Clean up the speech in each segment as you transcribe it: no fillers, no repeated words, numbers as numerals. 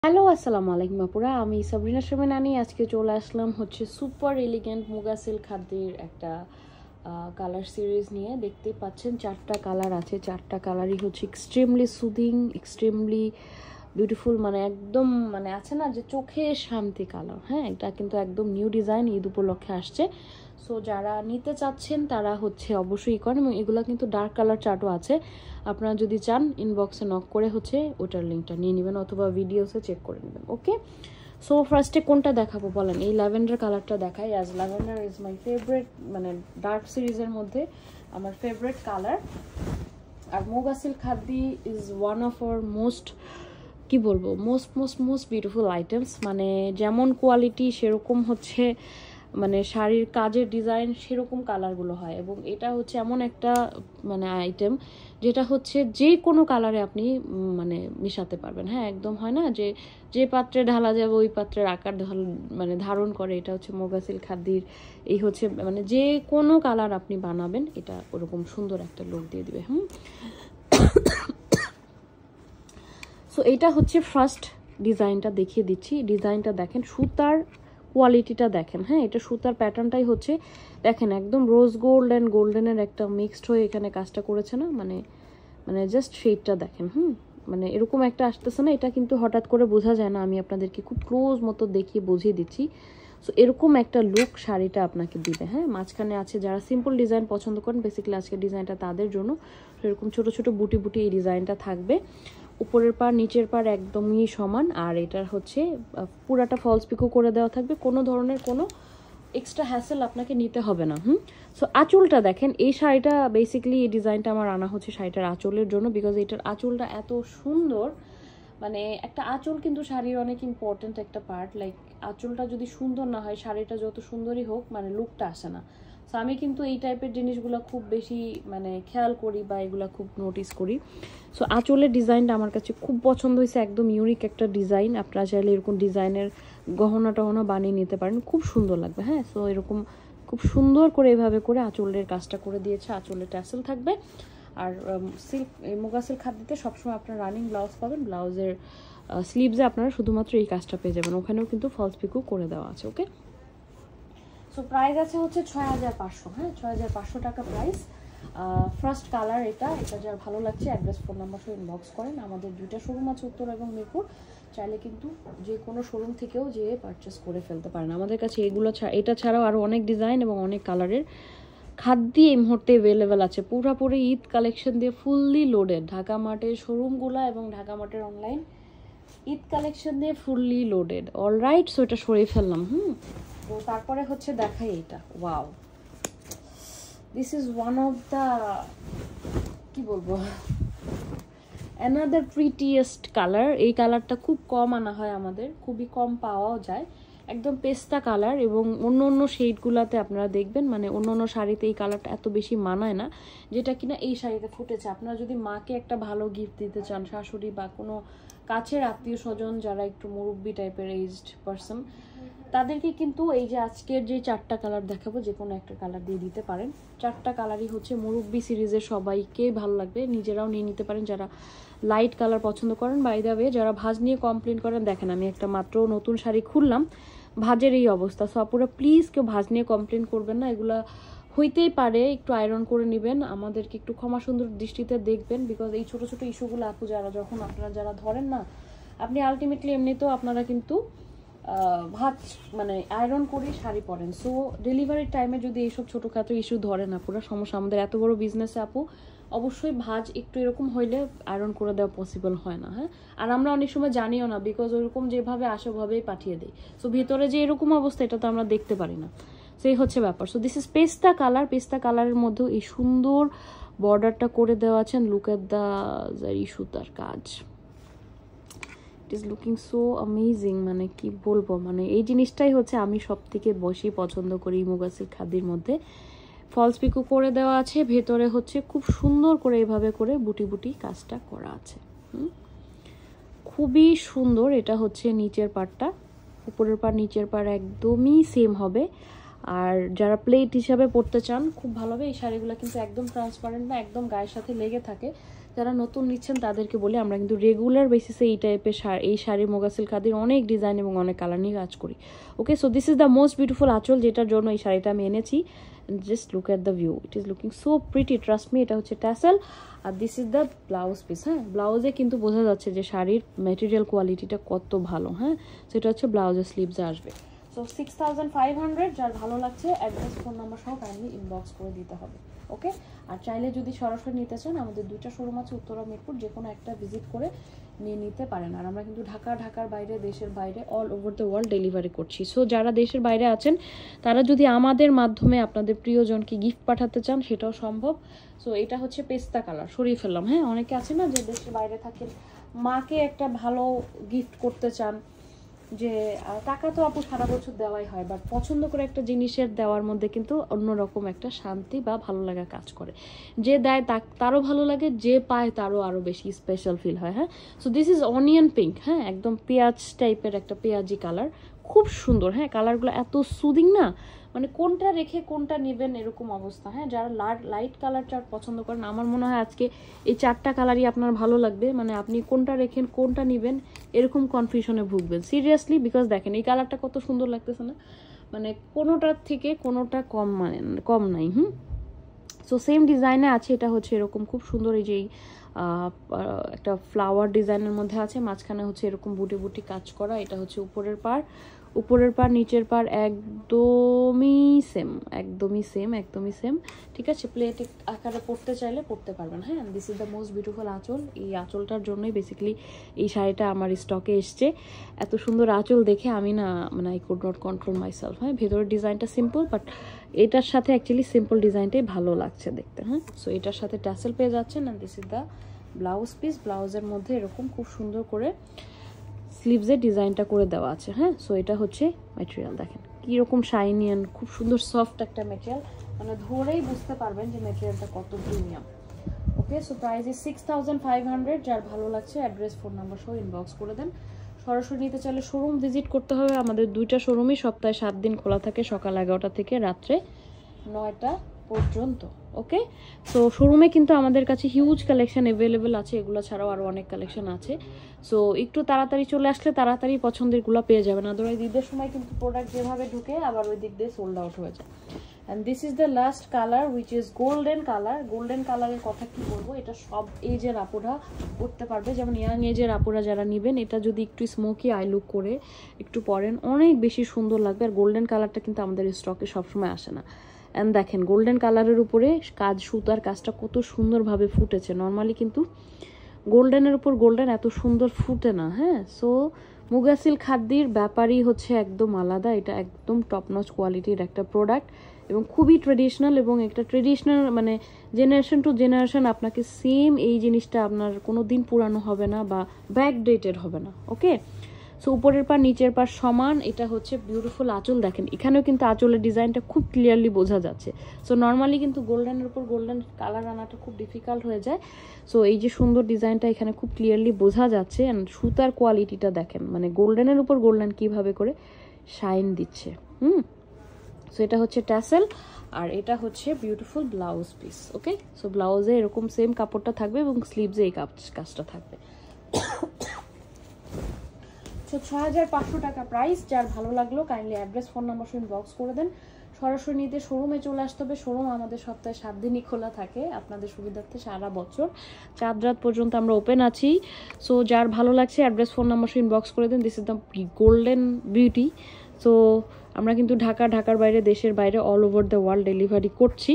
Hello আসসালামু আলাইকুম আপুরা, আমি সাবরিনা শারমিন আনি। আজকে চলে আসলাম হচ্ছে সুপার এলিগেন্ট মুগা সিল্ক খাদ্যের একটা কালার সিরিজ নিয়ে। দেখতে পাচ্ছেন 4টা কালার আছে, 4টা কালারই হচ্ছে এক্সট্রিমলি সুদিং, এক্সট্রিমলি বিউটিফুল, মানে একদম মানে আছে না যে চোখে শান্তি কালার। হ্যাঁ, এটা কিন্তু একদম নিউ ডিজাইন, ঈদ উপলক্ষে আসছে। সো যারা নিতে চাচ্ছেন তারা হচ্ছে অবশ্যই করেন, এবং এগুলো কিন্তু ডার্ক কালার চার্টও আছে। আপনারা যদি চান ইনবক্সে নক করে হচ্ছে ওটার লিঙ্কটা নিয়ে নেবেন, অথবা ভিডিওসে চেক করে নেবেন। ওকে, সো ফার্স্টে কোনটা দেখাবো বলেন? এই ল্যাভেন্ডার কালারটা দেখাই, as lavender is my favourite, মানে ডার্ক সিরিজের মধ্যে আমার ফেভারিট কালার। আর muga silk khadi is one of our most, কি বলবো, most most most beautiful items. মানে যেমন কোয়ালিটি সেরকম হচ্ছে মানে শাড়ির কাজের ডিজাইন সেরকম কালারগুলো হয়। এবং এটা হচ্ছে এমন একটা মানে আইটেম যেটা হচ্ছে যে কোনো কালারে আপনি মানে মিশাতে পারবেন। হ্যাঁ, একদম হয় না যে যে পাত্রে ঢালা যাবে ওই পাত্রের আকার মানে ধারণ করে। এটা হচ্ছে মুগা সিল্ক খাদির এই হচ্ছে মানে যে কোনো কালার আপনি বানাবেন এটা ওরকম সুন্দর একটা লুক দিয়ে দিবে। সো এটা হচ্ছে ফার্স্ট ডিজাইনটা দেখিয়ে দিচ্ছি। ডিজাইনটা দেখেন, সুতার কোয়ালিটিটা দেখেন। হ্যাঁ, এটা সুতার প্যাটার্নটাই হচ্ছে দেখেন একদম রোজ গোল্ড অ্যান্ড গোল্ডেনের একটা মিক্সড হয়ে এখানে কাজটা করেছে না, মানে মানে জাস্ট শেডটা দেখেন। মানে এরকম একটা আসতেছে না, এটা কিন্তু হঠাৎ করে বোঝা যায় না। আমি আপনাদেরকে খুব ক্লোজ মতো দেখিয়ে বুঝিয়ে দিচ্ছি। সো এরকম একটা লুক শাড়িটা আপনাকে দিবে। হ্যাঁ, মাঝখানে আছে যারা সিম্পল ডিজাইন পছন্দ করেন, বেসিক্যালি আজকের ডিজাইনটা তাদের জন্য। এরকম ছোট ছোট বুটি বুটি এই ডিজাইনটা থাকবে। উপরের পার নিচের পার একদমই সমান। আর এটার হচ্ছে পুরাটা ফলস পিকো করে দেওয়া থাকবে, কোনো ধরনের কোনো এক্সট্রা হ্যাসেল আপনাকে নিতে হবে না। সো আঁচলটা দেখেন, এই শাড়িটা বেসিক্যালি এই ডিজাইনটা আমার আনা হচ্ছে শাড়িটার আঁচলের জন্য, বিকজ এটার আঁচলটা এত সুন্দর। মানে একটা আঁচল কিন্তু শাড়ির অনেক ইম্পর্টেন্ট একটা পার্ট। লাইক আঁচলটা যদি সুন্দর না হয় শাড়িটা যত সুন্দরই হোক মানে লুকটা আসে না। সো আমি কিন্তু এই টাইপের জিনিসগুলো খুব বেশি মানে খেয়াল করি বা এগুলো খুব নোটিস করি। সো আঁচলের ডিজাইনটা আমার কাছে খুব পছন্দ হয়েছে, একদম ইউনিক একটা ডিজাইন। আপনারা চাইলে এরকম ডিজাইনের গহনা টহনা বানিয়ে নিতে পারেন, খুব সুন্দর লাগবে। হ্যাঁ, সো এরকম খুব সুন্দর করে এভাবে করে আঁচলের কাজটা করে দিয়েছে। আঁচলের ট্যাসেল থাকবে। আর সিল্ক মুগা সিল্ক খাদ্যতে সবসময় আপনার রানিং ব্লাউজ পাবেন, ব্লাউজের স্লিভসে আপনারা শুধুমাত্র এই কাজটা পেয়ে যাবেন, ওখানেও কিন্তু ফলস পিকো করে দেওয়া আছে। ওকে, সো প্রাইস আছে হচ্ছে 6500। হ্যাঁ, 6500 টাকা প্রাইস। ফার্স্ট কালার এটা যার ভালো লাগছে অ্যাড্রেস ফোন নাম্বার সহ ইনবক্স করেন। আমাদের 2টা শোরুম আছে, উত্তর এবং মিরপুর। চাইলে কিন্তু যে কোনো শোরুম থেকেও যেয়ে পারচেস করে ফেলতে পারেন। আমাদের কাছে এগুলো এটা ছাড়াও আরও অনেক ডিজাইন এবং অনেক কালারের খাদ্য এই মুহূর্তে অ্যাভেলেবেল আছে। পুরোপুরি ঈদ কালেকশন দিয়ে ফুললি লোডেড ঢাকা মার্টের শোরুমগুলো এবং ঢাকা মার্টের অনলাইন ঈদ কালেকশন দিয়ে ফুললি লোডেড। অলরাইট, সো এটা সরিয়ে ফেললাম। তো তারপরে হচ্ছে দেখাই এটা। Wow, this is one of the, কি বলবো, অ্যানাদার প্রিটিয়েস্ট কালার। এই কালারটা খুব কম আনা হয় আমাদের, খুবই কম পাওয়াও যায়। একদম পেস্তা কালার, এবং অন্য অন্য শেডগুলোতে আপনারা দেখবেন মানে অন্য অন্য শাড়িতে এই কালারটা এত বেশি মানায় না, যেটা কিনা এই শাড়িতে ফুটেছে। আপনারা যদি মাকে একটা ভালো গিফট দিতে চান, শাশুড়ি বা কোনো কাছের আত্মীয় স্বজন যারা একটু মুরব্বি টাইপের এজড পারসন, তাদেরকে কিন্তু এই যে আজকের যে 4টা কালার দেখাবো যে কোনো একটা কালার দিয়ে দিতে পারেন। 4টা কালারই হচ্ছে মুরব্বি সিরিজের, সবাইকে ভালো লাগবে, নিজেরাও নিয়ে নিতে পারেন যারা লাইট কালার পছন্দ করেন। বাই দ্য ওয়ে, যারা ভাঁজ নিয়ে কমপ্লেন করেন, দেখেন আমি একটা মাত্র নতুন শাড়ি খুললাম, ভাঁজের এই অবস্থা। সো আপুরা প্লিজ কেউ ভাঁজ নিয়ে কমপ্লেন করবেন না, এগুলা হইতেই পারে, একটু আয়রন করে নেবেন, আমাদেরকে একটু ক্ষমা সুন্দর দৃষ্টিতে দেখবেন। বিকজ এই ছোট ছোট ইস্যুগুলো আপু যখন আপনারা যারা ধরেন না, আপনি আলটিমেটলি এমনিতেও আপনারা কিন্তু ভাঁজ মানে আয়রন করে শাড়ি পরেন। সো ডেলিভারির টাইমে যদি এইসব ছোটোখাটো ইস্যু ধরে না, পুরো সমস্যা। আমাদের এত বড় বিজনেসে আপু অবশ্যই ভাঁজ একটু এরকম হইলে আয়রন করে দেওয়া পসিবল হয় না। হ্যাঁ, আর আমরা অনেক সময় জানিও না, বিকজ ওইরকম যেভাবে আসে ওভাবেই পাঠিয়ে দিই। সো ভিতরে যে এরকম অবস্থা এটা তো আমরা দেখতে পারি না, সেই হচ্ছে ব্যাপার। সো দিস ইজ পেস্তা কালার। পেস্তা কালারের মধ্যেও এই সুন্দর বর্ডারটা করে দেওয়া আছেন। লুক এট দ্য জারি সুতার কাজ, ইজ লুকিং সো অ্যামেজিং। মানে কি বলবো, মানে এই জিনিসটাই হচ্ছে আমি সব থেকে বেশি পছন্দ করি মুগা সিল্ক খাদির মধ্যে। ফলস পিকো করে দেওয়া আছে, ভেতরে হচ্ছে খুব সুন্দর করে এভাবে করে বুটি বুটি কাজটা করা আছে। খুবই সুন্দর। এটা হচ্ছে নিচের পার্টটা, উপরের পার নিচের পার একদমই সেম হবে। আর যারা প্লেট হিসাবে পরতে চান খুব ভালো হবে। এই শাড়িগুলো কিন্তু একদম ট্রান্সপারেন্ট না, একদম গায়ের সাথে লেগে থাকে, যারা নতুন নিচ্ছেন তাদেরকে বলি আমরা কিন্তু রেগুলার বেসিসে এই টাইপের এই শাড়ি মুগা সিল্ক খাদির অনেক ডিজাইন এবং অনেক কালার নিয়ে কাজ করি। Okay, so this is the most beautiful আঁচল, যেটার জন্য এই শাড়িটা আমি এনেছি। Just look at the view, it is looking so pretty, trust me. এটা হচ্ছে ট্যাসেল, আর this is the blouse piece. হ্যাঁ, ব্লাউজে কিন্তু বোঝা যাচ্ছে যে শাড়ির ম্যাটেরিয়াল কোয়ালিটিটা কত ভালো। হ্যাঁ, সেটা হচ্ছে ব্লাউজের স্লিভসে আসবে। সো 6500, যার ভালো লাগছে অ্যাড্রেস ফোন নাম্বার সহ কাইন্ডলি ইনবক্স করে দিতে হবে। ওকে, আর চাইলে যদি সরাসরি নিতে চান আমাদের 2টা শোরুম আছে, উত্তরা মিরপুর, যে কোনো একটা ভিজিট করে নিয়ে নিতে পারেন। আর আমরা কিন্তু ঢাকার বাইরে, দেশের বাইরে, all over the world delivery করছি। সো যারা দেশের বাইরে আছেন তারা যদি আমাদের মাধ্যমে আপনাদের প্রিয়জনকে গিফট পাঠাতে চান সেটাও সম্ভব। সো এটা হচ্ছে পেস্তা কালার, সরিয়ে ফেললাম। হ্যাঁ, অনেকে আছে না যে দেশের বাইরে থাকেন, মাকে একটা ভালো গিফট করতে চান, যে টাকা তো আপু সারা বছর দেওয়াই হয়, বাট পছন্দ করে একটা জিনিসের দেওয়ার মধ্যে কিন্তু অন্যরকম একটা শান্তি বা ভালো লাগা কাজ করে। যে দেয় তারও ভালো লাগে, যে পায় তারও আরও বেশি স্পেশাল ফিল হয়। হ্যাঁ, so this is onion pink. হ্যাঁ, একদম পেঁয়াজ টাইপের একটা পেঁয়াজি কালার, খুব সুন্দর। হ্যাঁ, কালারগুলো এত সুদিং না, মানে কোনটা রেখে কোনটা নেবেন এরকম অবস্থা। হ্যাঁ, যারা লাইট কালার চার্ট পছন্দ করেন, আমার মনে হয় আজকে এই 4টা কালারই আপনার ভালো লাগবে। মানে আপনি কোনটা রেখেন কোনটা নেবেন এরকম কনফিউশনে ভুগবেন সিরিয়াসলি, বিকজ দেখেন এই কালারটা কত সুন্দর লাগতেছে না, মানে কোনোটার থেকে কোনোটা কম নাই। সো সেম ডিজাইনে আছে, এটা হচ্ছে এরকম খুব সুন্দর, এই যে একটা ফ্লাওয়ার ডিজাইনের মধ্যে আছে, মাঝখানে হচ্ছে এরকম বুটি বুটি কাজ করা। এটা হচ্ছে উপরের পার, নিচের পার একদমই সেম। ঠিক আছে, প্লেট আকারে পরতে চাইলে পরতে পারবেন। হ্যাঁ, this is the most beautiful আঁচল। এই আঁচলটার জন্যই বেসিক্যালি এই শাড়িটা আমার স্টকে এসছে। এত সুন্দর আঁচল দেখে আমি না, মানে I could not control myself. হ্যাঁ, ভেতরের ডিজাইনটা সিম্পল, বাট এটার সাথে অ্যাকচুয়ালি সিম্পল ডিজাইনটাই ভালো লাগছে দেখতে। হ্যাঁ, সো এটার সাথে ট্যাসেল পেয়ে যাচ্ছেন, and this is the blouse piece. ব্লাউজের মধ্যে এরকম খুব সুন্দর করে স্লিভসের ডিজাইনটা করে দেওয়া আছে। হ্যাঁ, সো এটা হচ্ছে ম্যাটেরিয়াল, দেখেন কীরকম শাইনি অ্যান্ড খুব সুন্দর সফট একটা ম্যাটেরিয়াল, মানে ধরেই বুঝতে পারবেন যে ম্যাটেরিয়ালটা কত premium. Okay, so price is 6500। যার ভালো লাগছে অ্যাড্রেস ফোন নাম্বার সহ ইনবক্স করে দেন। সরাসরি নিতে চাইলে শোরুম ভিজিট করতে হবে। আমাদের 2টা শোরুমই সপ্তাহে 7 দিন খোলা থাকে, সকাল 11টা থেকে রাত্রে 9টা পর্যন্ত। ওকে, সো শোরুমে কিন্তু আমাদের কাছে হিউজ কালেকশন অ্যাভেলেবেল আছে, এগুলো ছাড়াও আরও অনেক কালেকশন আছে। সো একটু তাড়াতাড়ি চলে আসলে তাড়াতাড়ি পছন্দেরগুলো পেয়ে যাবেন, আদারওয়াইজ ঈদের সময় কিন্তু প্রোডাক্ট যেভাবে ঢুকে আবার ওই দিক দিয়ে সোল্ড আউট হয়ে যায়। And this is the last colour, which is golden colour. Golden কালারের কথা কি বলবো, এটা সব এজের আপুরা করতে পারবে, যেমন ইয়াং এজের আপুরা যারা নেবেন, এটা যদি একটু স্মোকি আই লুক করে একটু পরেন অনেক বেশি সুন্দর লাগবে। আর গোল্ডেন কালারটা কিন্তু আমাদের স্টকে সবসময় আসে না। অ্যান্ড দেখেন গোল্ডেন কালারের উপরে সুতার কাজটা কত সুন্দরভাবে ফুটেছে। নর্মালি কিন্তু গোল্ডেনের উপর গোল্ডেন এত সুন্দর ফুটে না। হ্যাঁ, সো মুগা সিল্ক খাদির ব্যাপারই হচ্ছে একদম আলাদা, এটা একদম টপ নচ কোয়ালিটির একটা প্রোডাক্ট এবং খুবই ট্রেডিশনাল, এবং একটা ট্রেডিশনাল মানে জেনারেশন টু জেনারেশন আপনাকে সেম এই জিনিসটা আপনার কোনো দিন পুরানো হবে না বা ব্যাকডেটেড হবে না। ওকে, সো উপরের পার নিচের পার সমান। এটা হচ্ছে বিউটিফুল আঁচল, দেখেন এখানেও কিন্তু আঁচলের ডিজাইনটা খুব ক্লিয়ারলি বোঝা যাচ্ছে। সো নর্মালি কিন্তু গোল্ডেনের উপর গোল্ডেন কালার আনাটা খুব ডিফিকাল্ট হয়ে যায়। সো এই যে সুন্দর ডিজাইনটা এখানে খুব ক্লিয়ারলি বোঝা যাচ্ছে, অ্যান্ড সুতার কোয়ালিটিটা দেখেন, মানে গোল্ডেনের উপর গোল্ডেন কিভাবে করে শাইন দিচ্ছে। সো এটা হচ্ছে ট্যাসেল, আর এটা হচ্ছে বিউটিফুল ব্লাউজ পিস। ওকে, সো ব্লাউজে এরকম সেম কাপড়টা থাকবে এবং স্লিভসে এই কাজটা থাকবে। 6500 টাকা প্রাইস। যার ভালো লাগলো কাইন্ডলি অ্যাড্রেস ফোন নাম্বার সহ ইনবক্স করে দেন। সরাসরি নিতে শোরুমে চলে আসতে হবে। শোরুম আমাদের সপ্তাহে 7 দিনই খোলা থাকে, আপনাদের সুবিধার্থে সারা বছর 4 রাত পর্যন্ত আমরা ওপেন আছি। সো যার ভালো লাগছে অ্যাড্রেস ফোন নাম্বার সহ ইনবক্স করে দেন। This is the golden beauty. So আমরা কিন্তু ঢাকার বাইরে, দেশের বাইরে, all over the world delivery করছি।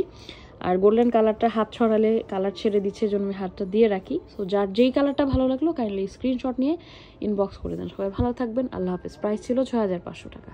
আর গোল্ডেন কালারটা হাত ছড়ালে কালার ছেড়ে দিচ্ছে, জন্য আমি হাতটা দিয়ে রাখি। সো যার যেই কালারটা ভালো লাগলো কাইন্ডলি স্ক্রিনশট নিয়ে ইনবক্স করে দেন। সবাই ভালো থাকবেন, আল্লাহ হাফেজ। প্রাইস ছিল 6500 টাকা।